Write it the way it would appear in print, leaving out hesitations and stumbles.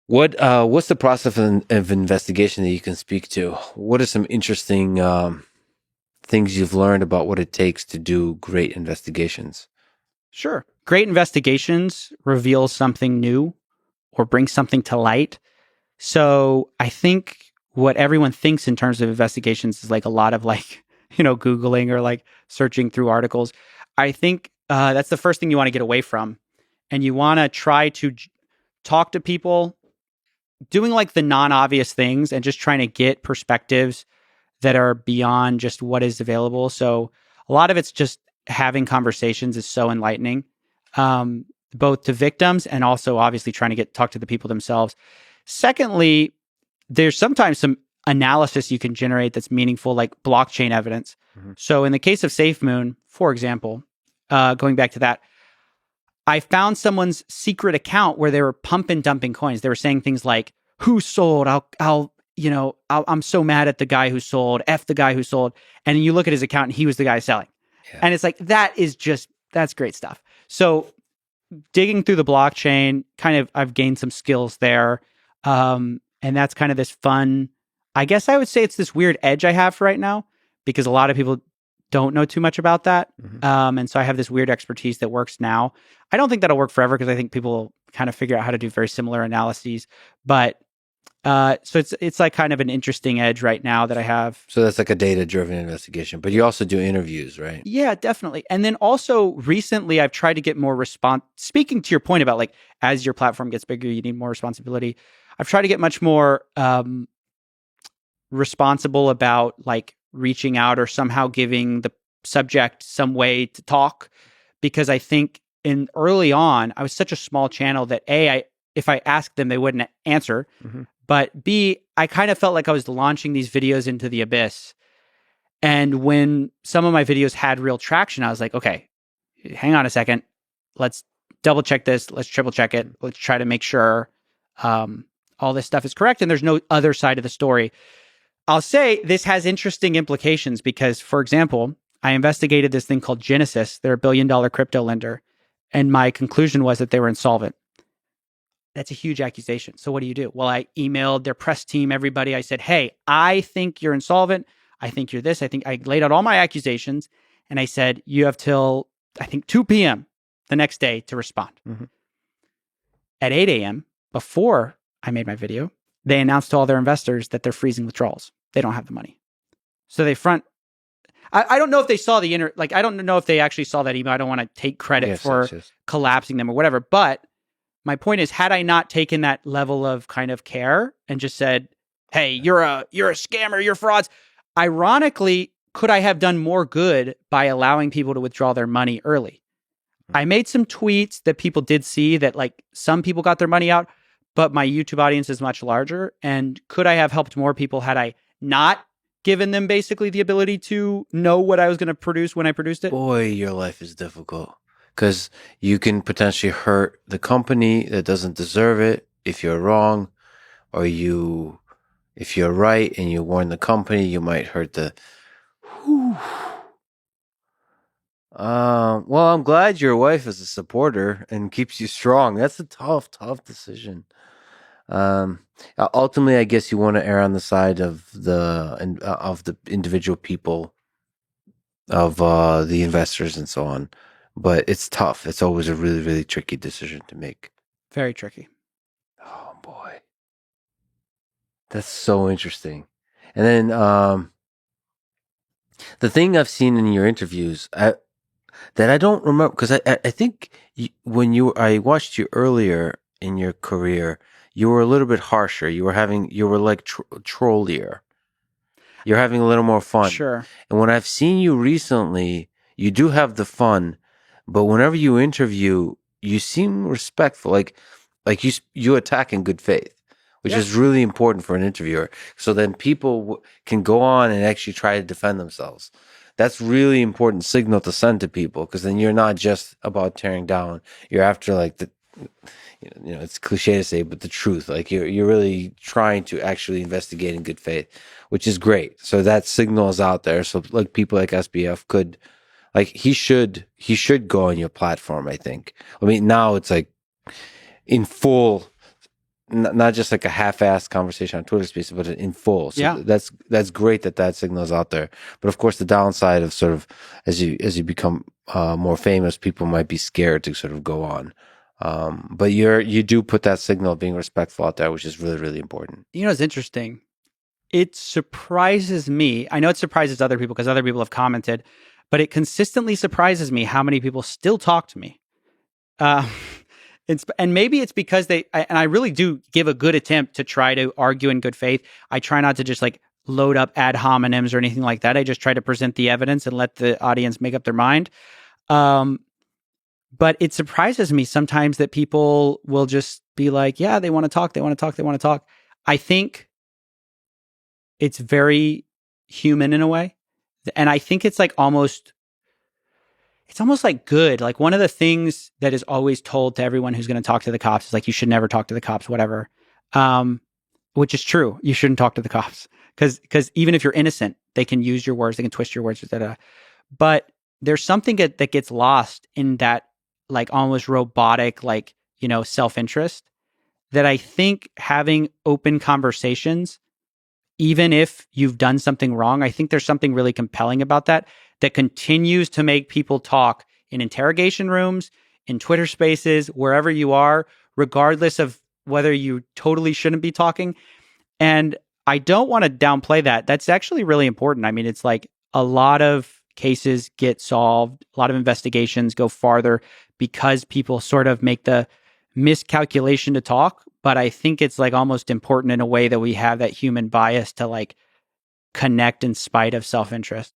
What's the process of investigation that you can speak to? What are some interesting things you've learned about what it takes to do great investigations? Sure. Great investigations reveal something new or bring something to light. So I think what everyone thinks in terms of investigations is like a lot of like, Googling or like searching through articles. I think that's the first thing you want to get away from. And you want to try to talk to people doing like the non obvious things and just trying to get perspectives that are beyond just what is available. So a lot of it's just having conversations is so enlightening, both to victims and also obviously trying to talk to the people themselves. Secondly, there's sometimes some analysis you can generate that's meaningful, like blockchain evidence. Mhm. So in the case of SafeMoon, for example, going back to that, I found someone's secret account where they were pump and dumping coins. They were saying things like, "Who sold? I'm so mad at the guy who sold. F the guy who sold." And you look at his account, and he was the guy selling. Yeah. And it's like that's great stuff. So digging through the blockchain, I've gained some skills there, and that's kind of this fun. I guess I would say it's this weird edge I have for right now because a lot of people don't know too much about that. And so I have this weird expertise that works now. I don't think that'll work forever because I think people kind of figure out how to do very similar analyses. But so it's like kind of an interesting edge right now that I have. So that's like a data-driven investigation, but you also do interviews, right? Yeah, definitely. And then also recently I've tried to get more response. Speaking to your point about like as your platform gets bigger, you need more responsibility. I've tried to get much more responsible about like reaching out or somehow giving the subject some way to talk, because I think in early on I was such a small channel that if I asked them they wouldn't answer, but B, I kind of felt like I was launching these videos into the abyss. And when some of my videos had real traction, I was like, okay, hang on a second, let's double check this, let's triple check it, let's try to make sure all this stuff is correct and there's no other side of the story. I'll say this has interesting implications because, for example, I investigated this thing called Genesis. They're $1 billion crypto lender. And my conclusion was that they were insolvent. That's a huge accusation. So what do you do? Well, I emailed their press team, everybody. I said, hey, I think you're insolvent. I think you're this. I think I laid out all my accusations. And I said, you have till, I think, 2 p.m. the next day to respond. At 8 a.m., before I made my video, they announced to all their investors that they're freezing withdrawals. They don't have the money. So they I don't know if they saw I don't know if they actually saw that email. I don't want to take credit for collapsing them or whatever. But my point is, had I not taken that level of kind of care and just said, hey, you're a scammer, you're frauds. Ironically, could I have done more good by allowing people to withdraw their money early? I made some tweets that people did see that like some people got their money out, but my YouTube audience is much larger. And could I have helped more people had I not given them basically the ability to know what I was going to produce when I produced it? Boy, your life is difficult because you can potentially hurt the company that doesn't deserve it if you're wrong, or if you're right and you warn the company, you might hurt the. Whew. Well, I'm glad your wife is a supporter and keeps you strong. That's a tough decision. Ultimately, I guess you want to err on the side of the individual people, of the investors and so on. But it's tough. It's always a really, really tricky decision to make. Very tricky. Oh boy, that's so interesting. And then the thing I've seen in your interviews that I don't remember, because I think I watched you earlier in your career, you were a little bit harsher. You were like trollier. You're having a little more fun. Sure. And when I've seen you recently, you do have the fun, but whenever you interview, you seem respectful. Like you attack in good faith, which is really important for an interviewer. So then people can go on and actually try to defend themselves. That's really important signal to send to people, because then you're not just about tearing down. You're after like it's cliche to say, but the truth. Like you're really trying to actually investigate in good faith, which is great. So that signal is out there. So like people like SBF could, like he should go on your platform. I think. I mean, now it's like in full not just like a half-assed conversation on Twitter Spaces, but in full. So Yeah. that's great that signal is out there. But of course, the downside of sort of as you become more famous, people might be scared to sort of go on. But you do put that signal of being respectful out there, which is really, really important. You know, it's interesting. It surprises me. I know it surprises other people because other people have commented, but it consistently surprises me how many people still talk to me. Uh, and maybe it's because and I really do give a good attempt to try to argue in good faith. I try not to just like load up ad hominems or anything like that. I just try to present the evidence and let the audience make up their mind. But it surprises me sometimes that people will just be like, yeah, they want to talk. They want to talk. They want to talk. I think it's very human in a way. And I think it's almost like good. Like one of the things that is always told to everyone who's going to talk to the cops is like, you should never talk to the cops, whatever. Which is true. You shouldn't talk to the cops because even if you're innocent, they can use your words, they can twist your words, etc. But there's something that gets lost in that like almost robotic, like, self-interest that I think having open conversations, even if you've done something wrong, I think there's something really compelling about that continues to make people talk in interrogation rooms, in Twitter spaces, wherever you are, regardless of whether you totally shouldn't be talking. And I don't want to downplay that. That's actually really important. I mean, it's like a lot of cases get solved, a lot of investigations go farther because people sort of make the miscalculation to talk. But I think it's like almost important in a way that we have that human bias to like connect in spite of self-interest.